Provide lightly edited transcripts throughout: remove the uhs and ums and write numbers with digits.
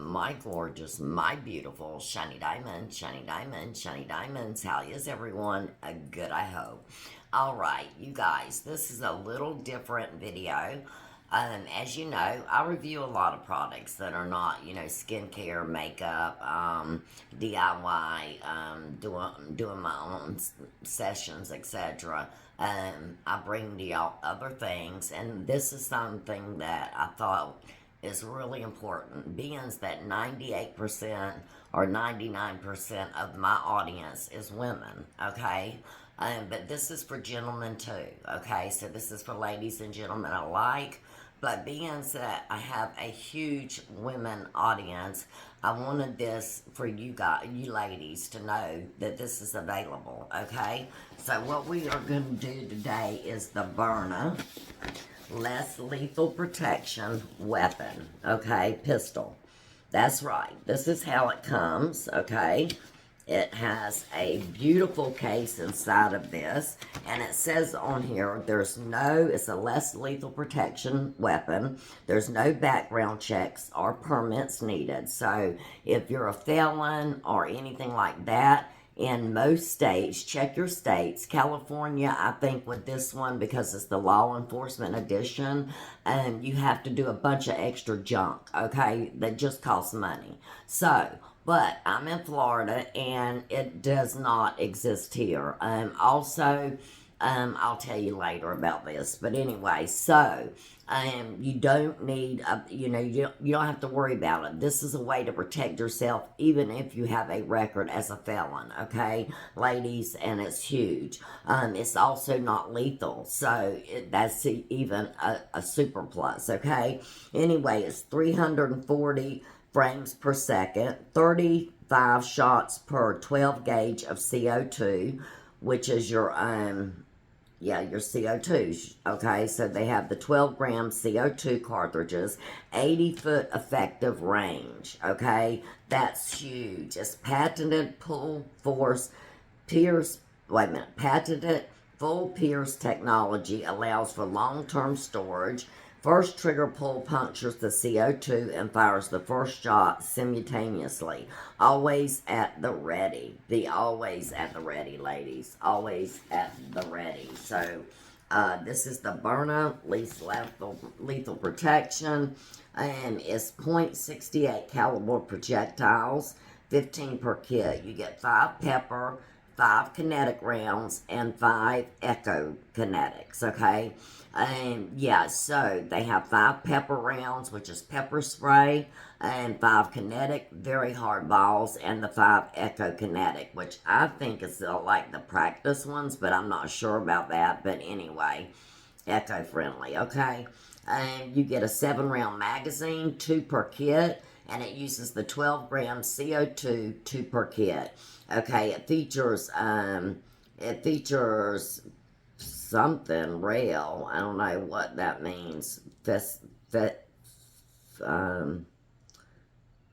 my gorgeous, my beautiful shiny diamond, shiny diamond, shiny diamonds. How is everyone? Good, I hope. All right, you guys, this is a little different video. As you know, I review a lot of products that are not, skincare, makeup, DIY, doing my own sessions, etc. I bring to y'all other things, and this is something that I thought is really important, being that 98% or 99% of my audience is women, okay? But this is for gentlemen too, okay? So this is for ladies and gentlemen alike. But being that I have a huge women audience, I wanted this for you guys, you ladies, to know that this is available, okay? So what we are going to do today is the Byrna less lethal protection weapon, okay? Pistol. That's right. This is how it comes, okay? It has a beautiful case inside of this, and it says on here, it's a less lethal protection weapon. There's no background checks or permits needed. So if you're a felon or anything like that, in most states, check your states. California, I think with this one, because it's the law enforcement edition, you have to do a bunch of extra junk, okay, that just costs money. So, but I'm in Florida, and it does not exist here. I'll tell you later about this. But anyway, so you don't need, you don't have to worry about it. This is a way to protect yourself, even if you have a record as a felon, okay, ladies, and it's huge. It's also not lethal, so that's even a super plus, okay? Anyway, it's 340 frames per second, 35 shots per 12 gauge of CO2, which is your CO2, okay? So they have the 12 gram CO2 cartridges, 80-foot effective range, okay? That's huge. It's patented pull force patented full pierce technology allows for long-term storage. First trigger pull punctures the CO2 and fires the first shot simultaneously. Always at the ready. Always at the ready, ladies. Always at the ready. So, this is the Byrna lethal protection. And it's .68 caliber projectiles, 15 per kit. You get 5 pepper, 5 kinetic rounds, and 5 echo kinetics, okay? So they have 5 pepper rounds, which is pepper spray, and 5 kinetic, very hard balls, and the 5 echo kinetic, which I think is like the practice ones, but I'm not sure about that. But anyway, echo friendly, okay? And you get a 7-round magazine, 2 per kit, and it uses the 12 gram CO2, 2 per kit. Okay, it features something rail. I don't know what that means.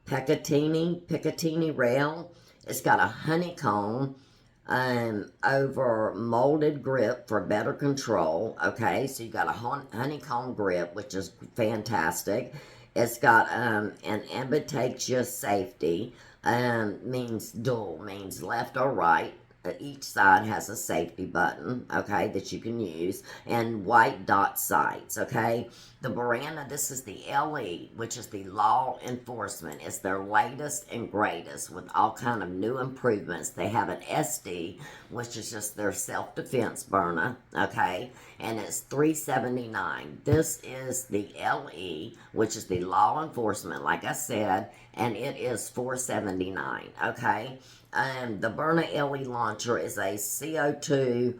Picatinny rail. It's got a honeycomb over molded grip for better control. Okay, so you got a honeycomb grip, which is fantastic. It's got an ambidextrous safety. Means dual, means left or right. Each side has a safety button, okay, that you can use, and white dot sights, okay. The Byrna, this is the LE, which is the law enforcement. It's their latest and greatest with all kind of new improvements. They have an SD, which is just their self-defense Byrna, okay, and it's $379. This is the LE, which is the law enforcement, like I said, and it is $479, okay. The Byrna LE launcher is a CO2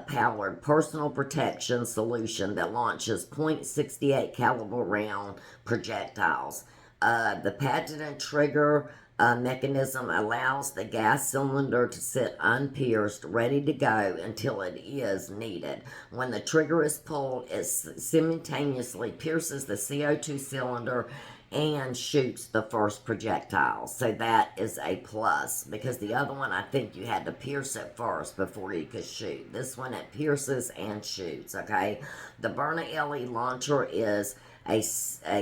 powered personal protection solution that launches .68 caliber round projectiles. The patented trigger mechanism allows the gas cylinder to sit unpierced, ready to go until it is needed. When the trigger is pulled, it simultaneously pierces the CO2 cylinder and shoots the first projectile. So that is a plus, because the other one, I think you had to pierce it first before you could shoot. This one, it pierces and shoots, okay? The Byrna LE launcher is a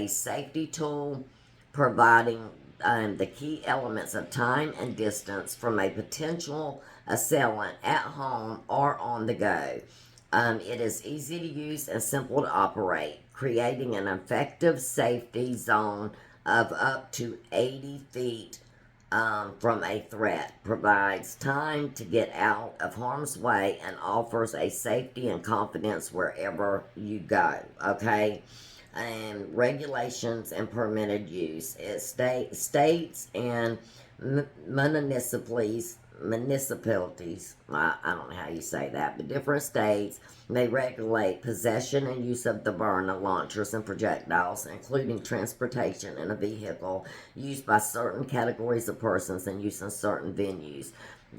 safety tool providing the key elements of time and distance from a potential assailant at home or on the go. It is easy to use and simple to operate, creating an effective safety zone of up to 80 feet from a threat, provides time to get out of harm's way, and offers a safety and confidence wherever you go. Okay? And regulations and permitted use. It states and municipalities, I don't know how you say that, but different states may regulate possession and use of the Byrna launchers and projectiles, including transportation in a vehicle, used by certain categories of persons and use in certain venues.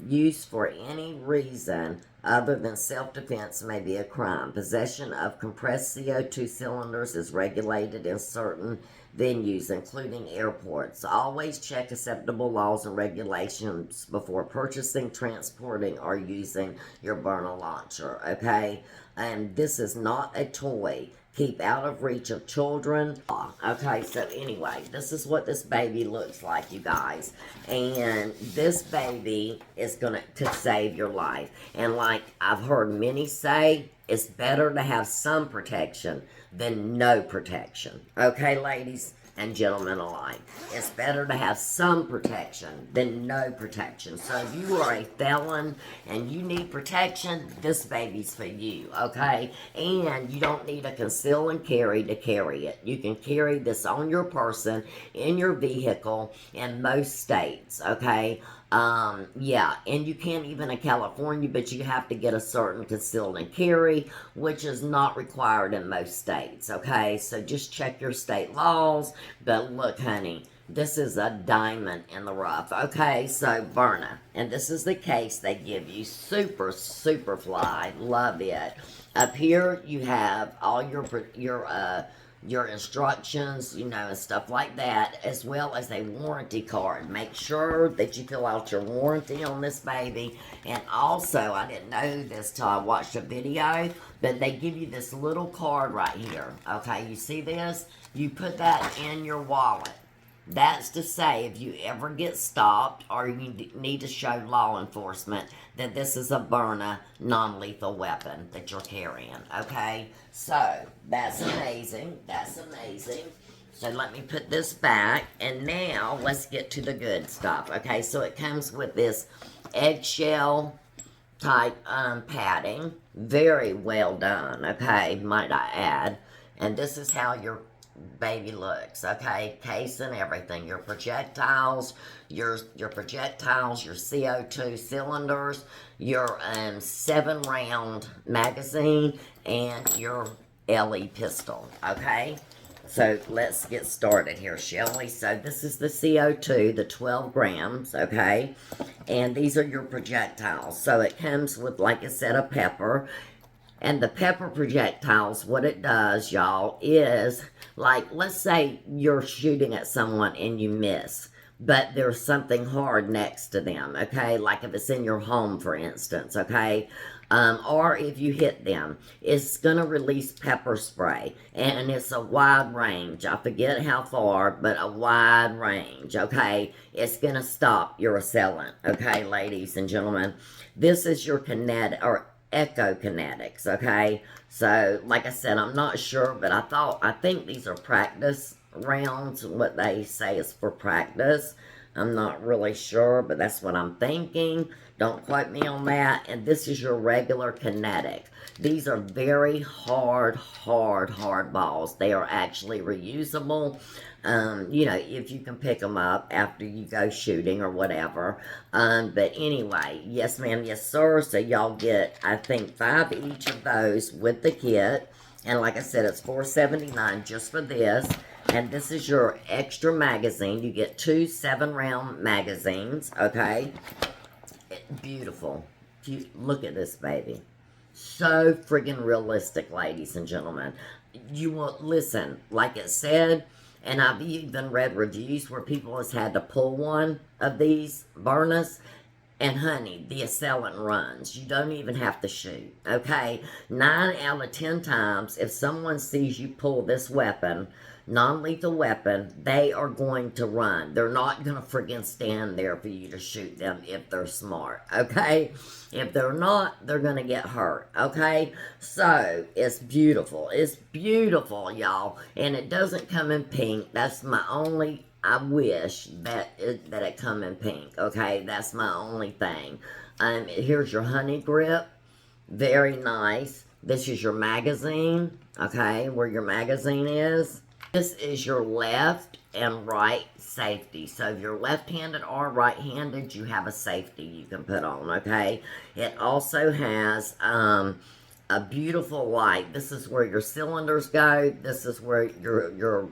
Use for any reason other than self-defense may be a crime. Possession of compressed CO2 cylinders is regulated in certain venues, including airports. Always check acceptable laws and regulations before purchasing, transporting, or using your Byrna launcher, okay? And this is not a toy. Keep out of reach of children. Okay, so anyway, this is what this baby looks like, you guys. And this baby is could save your life. And like I've heard many say, it's better to have some protection than no protection. Okay, ladies and gentlemen alike. It's better to have some protection than no protection. So if you are a felon and you need protection, this baby's for you, okay? And you don't need a conceal and carry to carry it. You can carry this on your person, in your vehicle, in most states, okay? Yeah, and you can't even in California, but you have to get a certain concealed and carry, which is not required in most states, okay? So just check your state laws. But look, honey, this is a diamond in the rough. Okay, so Byrna, and this is the case they give you. Super, super fly. Love it. Up here, you have all your instructions, you know, and stuff like that, as well as a warranty card. Make sure that you fill out your warranty on this baby. And also, I didn't know this till I watched a video, but they give you this little card right here. Okay, you see this? You put that in your wallet. That's to say, if you ever get stopped or you need to show law enforcement that this is a Byrna non-lethal weapon that you're carrying, okay? So, that's amazing. That's amazing. So, let me put this back, and now let's get to the good stuff, okay? So, it comes with this eggshell type padding. Very well done, okay? Might I add. And this is how your baby looks, okay? Case and everything. Your projectiles, your CO2 cylinders, your 7-round magazine, and your LE pistol, okay? So let's get started here, shall we? So this is the CO2, the 12 grams, okay? And these are your projectiles. So it comes with, like I said, a pepper. And the pepper projectiles, what it does, y'all, is, like, let's say you're shooting at someone and you miss, but there's something hard next to them, okay? Like if it's in your home, for instance, okay? Or if you hit them, it's going to release pepper spray, and it's a wide range. I forget how far, but a wide range, okay? It's going to stop your assailant, okay, ladies and gentlemen? This is your kinetic, or echo kinetics, okay? So, like I said, I'm not sure, but I think these are practice rounds. What they say is for practice. I'm not really sure, but that's what I'm thinking. Don't quote me on that. And this is your regular kinetic. These are very hard balls. They are actually reusable. You know, if you can pick them up after you go shooting or whatever. But anyway, yes ma'am, yes sir. So y'all get, I think, 5 each of those with the kit. And like I said, it's $4.79 just for this. And this is your extra magazine. You get 2 7-round magazines, okay? Beautiful. Look at this baby. So friggin' realistic, ladies and gentlemen. You will, listen, like it said, and I've even read reviews where people has had to pull one of these Byrnas, and honey, the assailant runs. You don't even have to shoot, okay? 9 out of 10 times, if someone sees you pull this weapon, non-lethal weapon, they are going to run. They're not going to freaking stand there for you to shoot them if they're smart, okay? If they're not, they're going to get hurt, okay? So, it's beautiful. It's beautiful, y'all. And it doesn't come in pink. That's my only... I wish that it come in pink, okay? That's my only thing. Here's your honey grip. Very nice. This is your magazine, okay? Where your magazine is. This is your left and right safety. So if you're left-handed or right-handed, you have a safety you can put on, okay? It also has a beautiful light. This is where your cylinders go. This is where your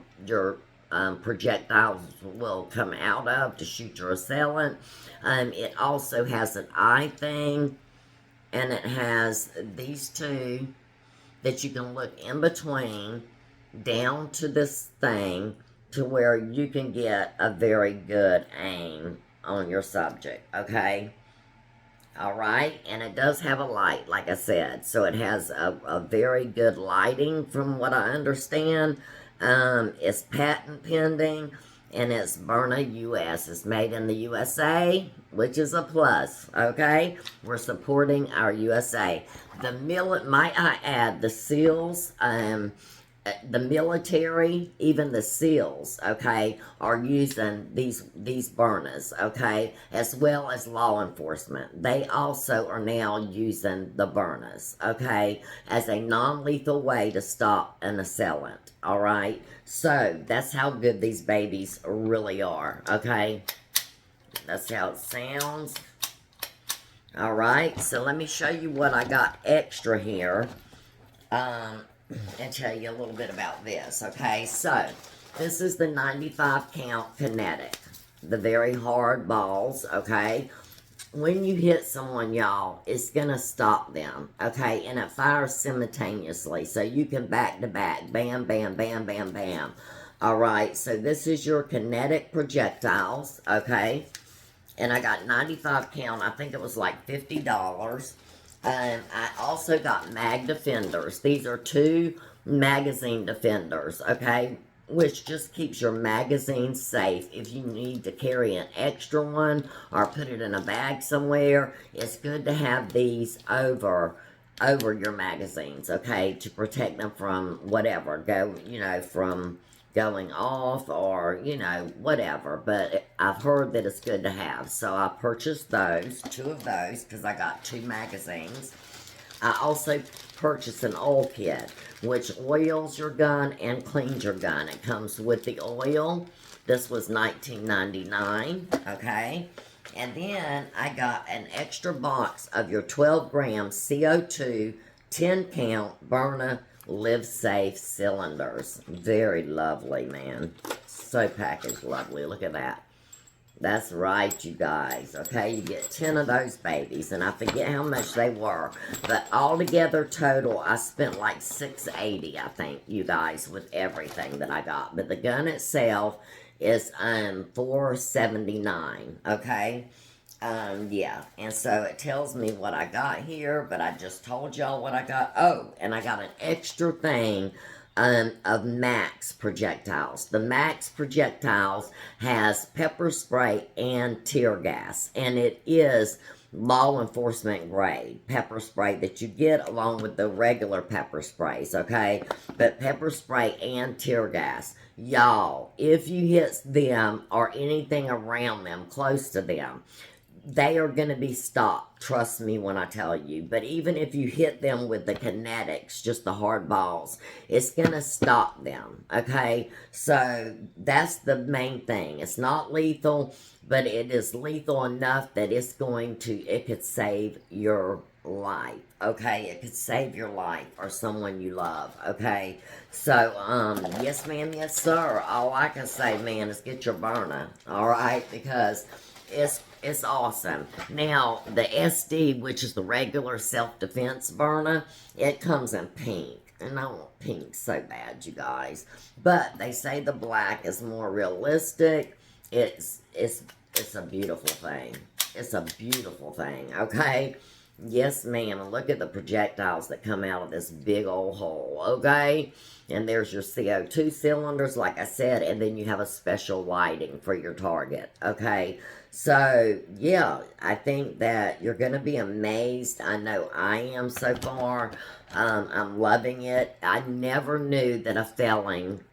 projectiles will come out of to shoot your assailant. It also has an eye thing, and it has these two that you can look in between down to this thing to where you can get a very good aim on your subject, okay? Alright, and it does have a light, like I said, so it has a very good lighting from what I understand. It's patent pending, and it's Byrna US. It's made in the USA, which is a plus, okay? We're supporting our USA. Might I add, the SEALs, the military, even the SEALs, okay, are using these Byrnas, okay, as well as law enforcement. They also are now using the Byrnas, okay, as a non-lethal way to stop an assailant, all right? So, that's how good these babies really are, okay? That's how it sounds. All right, so let me show you what I got extra here. And tell you a little bit about this, okay? So, this is the 95 count kinetic. The very hard balls, okay? When you hit someone, y'all, it's going to stop them, okay? And it fires simultaneously, so you can back to back. Bam, bam, bam, bam, bam. Alright, so this is your kinetic projectiles, okay? And I got 95 count. I think it was like $50. I also got mag defenders. These are 2 magazine defenders, okay? Which just keeps your magazine safe. If you need to carry an extra one or put it in a bag somewhere, it's good to have these over your magazines, okay? To protect them from whatever, from going off or, whatever. But I've heard that it's good to have. So I purchased 2 of those, because I got 2 magazines. I also purchased an oil kit, which oils your gun and cleans your gun. It comes with the oil. This was $19.99, okay? And then I got an extra box of your 12 gram CO2 10 count Byrna Live Safe cylinders. Very lovely, man. So packaged lovely. Look at that. That's right, you guys. Okay, you get 10 of those babies, and I forget how much they were. But altogether total, I spent like $680, I think, you guys, with everything that I got. But the gun itself is $479. Okay. Yeah, and so it tells me what I got here, but I just told y'all what I got. Oh, and I got an extra thing of Max projectiles. The Max projectiles has pepper spray and tear gas, and it is law enforcement grade pepper spray that you get along with the regular pepper sprays, okay? But pepper spray and tear gas. Y'all, if you hit them or anything around them, close to them, they are going to be stopped, trust me when I tell you. But even if you hit them with the kinetics, just the hard balls, it's going to stop them, okay? So, that's the main thing. It's not lethal, but it is lethal enough that it could save your life, okay? It could save your life or someone you love, okay? So, yes ma'am, yes sir. All I can say, man, is get your Byrna, alright? Because it's awesome. Now, the SD, which is the regular self-defense Byrna, it comes in pink. And I want pink so bad, you guys. But they say the black is more realistic. It's a beautiful thing. It's a beautiful thing, okay? Yes, ma'am. And look at the projectiles that come out of this big old hole, okay? And there's your CO2 cylinders, like I said, and then you have a special lighting for your target, okay? So, yeah, I think that you're going to be amazed. I know I am so far. I'm loving it. I never knew that a felon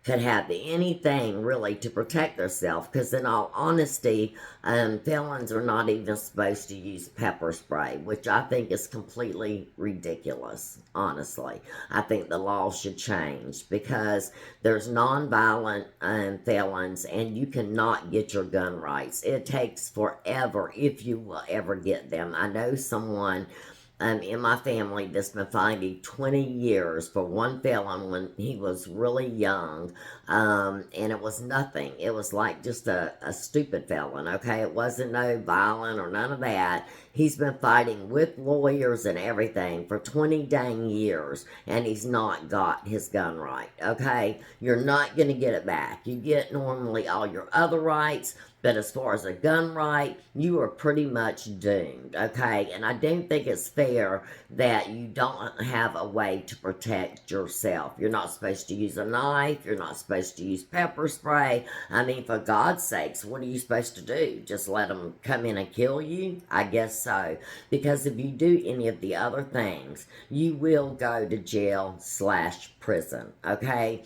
could have anything really to protect themselves, because in all honesty, felons are not even supposed to use pepper spray, which I think is completely ridiculous, honestly. I think the law should change, because there's nonviolent felons, and you cannot get your gun rights. It takes forever if you will ever get them. I know someone in my family that's been fighting 20 years for one felon when he was really young, and it was nothing. It was like just a stupid felon, okay? It wasn't no violent or none of that. He's been fighting with lawyers and everything for 20 dang years, and he's not got his gun right, okay? You're not going to get it back. You get normally all your other rights, but as far as a gun right, you are pretty much doomed, okay? And I don't think it's fair that you don't have a way to protect yourself. You're not supposed to use a knife. You're not supposed to use pepper spray. I mean, for God's sakes, what are you supposed to do? Just let them come in and kill you? I guess so. Because if you do any of the other things, you will go to jail/prison, okay?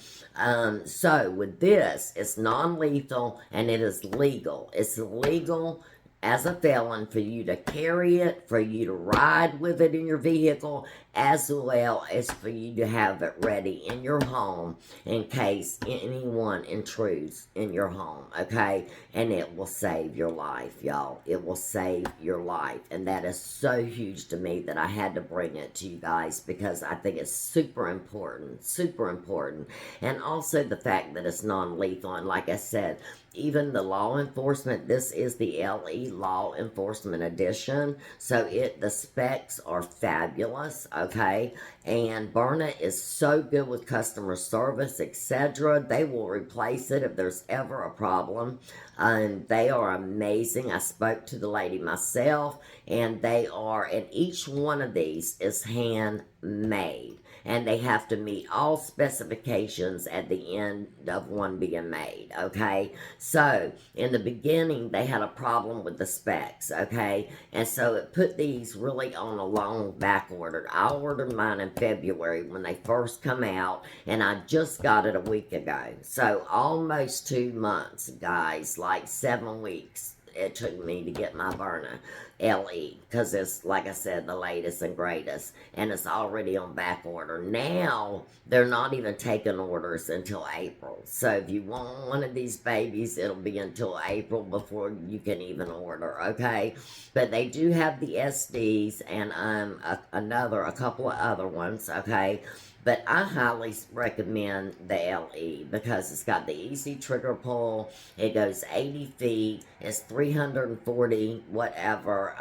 So with this, it's non-lethal and it is legal. It's legal as a felon for you to carry it, for you to ride with it in your vehicle, as well as for you to have it ready in your home in case anyone intrudes in your home, okay? And it will save your life, y'all. It will save your life. And that is so huge to me that I had to bring it to you guys, because I think it's super important, super important. And also the fact that it's non-lethal. And like I said, even the law enforcement, this is the LE Law Enforcement Edition, so the specs are fabulous, okay? And Byrna is so good with customer service, etc. They will replace it if there's ever a problem. They are amazing. I spoke to the lady myself, and and each one of these is handmade, and they have to meet all specifications at the end of one being made, okay? So, in the beginning, they had a problem with the specs, okay? And so it put these really on a long back order. I ordered mine in February when they first come out, and I just got it a week ago. So, almost 2 months, guys, like 7 weeks it took me to get my Byrna LE, because it's, like I said, the latest and greatest, and it's already on back order. Now, they're not even taking orders until April. So if you want one of these babies, it'll be until April before you can even order, okay? But they do have the SDs and a couple of other ones, okay? But I highly recommend the LE, because it's got the easy trigger pull. It goes 80 feet. It's 340 whatever,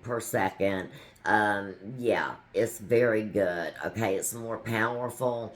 per second. Yeah, it's very good. Okay, it's more powerful.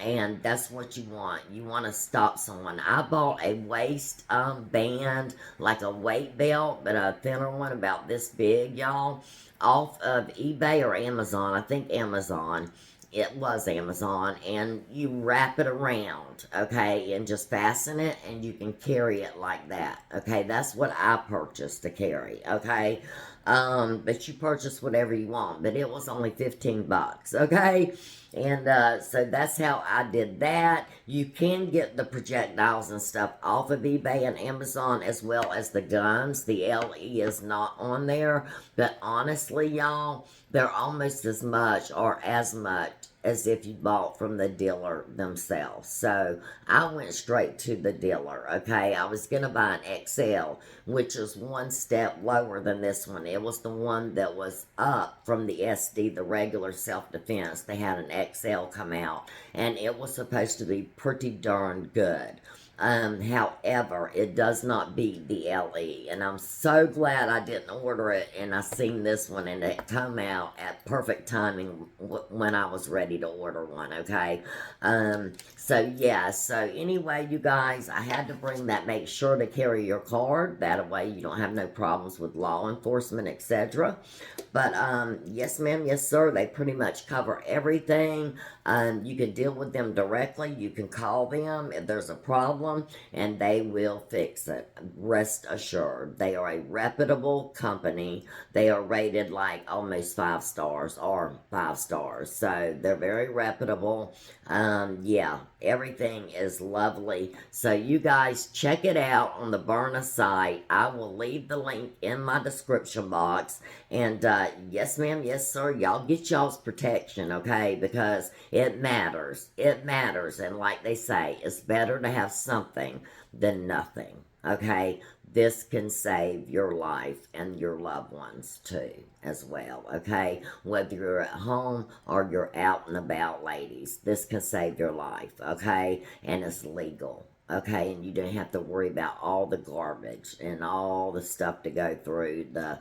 And that's what you want. You want to stop someone. I bought a waist band, like a weight belt, but a thinner one about this big, y'all, off of eBay or Amazon. I think Amazon. It was Amazon, and you wrap it around, okay, and just fasten it, and you can carry it like that, okay? That's what I purchased to carry, okay? But you purchase whatever you want, but it was only 15 bucks, okay? And so that's how I did that. You can get the projectiles and stuff off of eBay and Amazon, as well as the guns. The LE is not on there, but honestly, y'all, they're almost as much or as much as if you bought from the dealer themselves. So I went straight to the dealer, okay? I was going to buy an XL, which is one step lower than this one. It was the one that was up from the SD, the regular self-defense. They had an XL come out, and it was supposed to be pretty darn good. However, it does not beat the LE, and I'm so glad I didn't order it, and I seen this one, and it come out at perfect timing when I was ready to order one, okay? So yeah, so anyway, you guys, I had to bring that. Make sure to carry your card. That way you don't have no problems with law enforcement, etc. But yes, ma'am, yes, sir. They pretty much cover everything. You can deal with them directly. You can call them if there's a problem, and they will fix it. Rest assured. They are a reputable company. They are rated like almost 5 stars or 5 stars. So they're very reputable. Yeah, everything is lovely. So you guys check it out on the Byrna site. I will leave the link in my description box. And yes, ma'am, yes, sir. Y'all get y'all's protection, okay? Because it matters. It matters. And like they say, it's better to have something than nothing, okay? This can save your life and your loved ones too, as well, okay? Whether you're at home or you're out and about, ladies, this can save your life, okay? And it's legal, okay? And you don't have to worry about all the garbage and all the stuff to go through, the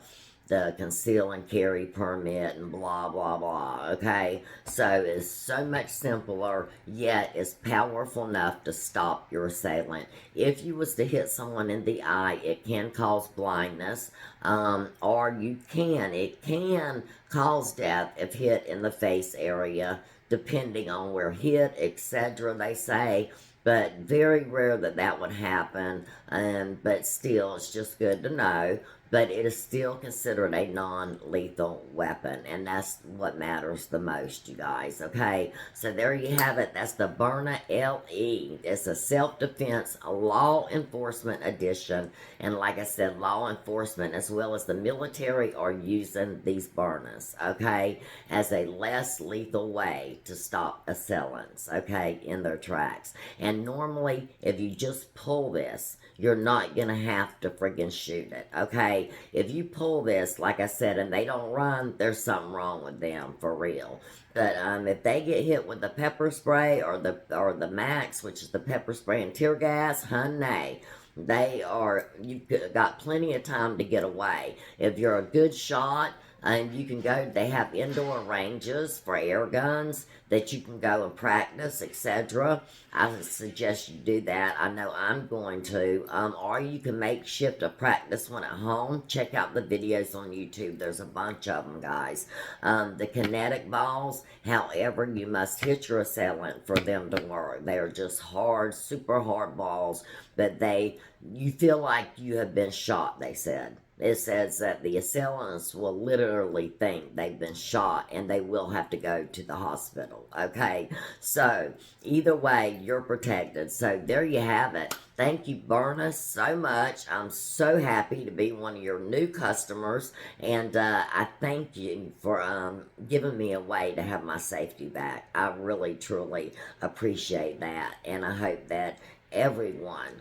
conceal and carry permit and blah, blah, blah, okay? So it's so much simpler, yet it's powerful enough to stop your assailant. If you was to hit someone in the eye, it can cause blindness, or it can cause death if hit in the face area, depending on where hit, etc., they say. But very rare that would happen, but still, it's just good to know. But it is still considered a non-lethal weapon, and that's what matters the most, you guys, okay? So there you have it. That's the Byrna LE. It's a self-defense law enforcement edition, and like I said, law enforcement as well as the military are using these Byrnas, okay, as a less lethal way to stop assailants, okay, in their tracks. And normally, if you just pull this, you're not going to have to friggin' shoot it, okay? If you pull this, like I said, and they don't run, there's something wrong with them, for real. But if they get hit with the pepper spray or the Max, which is the pepper spray and tear gas, honey, you've got plenty of time to get away. If you're a good shot, and you can go, they have indoor ranges for air guns that you can go and practice, etc. I would suggest you do that. I know I'm going to. Or you can makeshift a practice one at home. Check out the videos on YouTube. There's a bunch of them, guys. The kinetic balls, however, you must hit your assailant for them to work. They are just hard, super hard balls, but you feel like you have been shot, they said. It says that the assailants will literally think they've been shot and they will have to go to the hospital, okay? So, either way, you're protected. So, there you have it. Thank you, Byrna, so much. I'm so happy to be one of your new customers, and I thank you for giving me a way to have my safety back. I really, truly appreciate that, and I hope that everyone,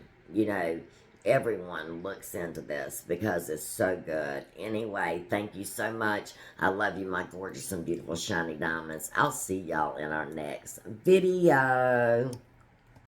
everyone looks into this because it's so good. Anyway, thank you so much. I love you, my gorgeous and beautiful shiny diamonds. I'll see y'all in our next video.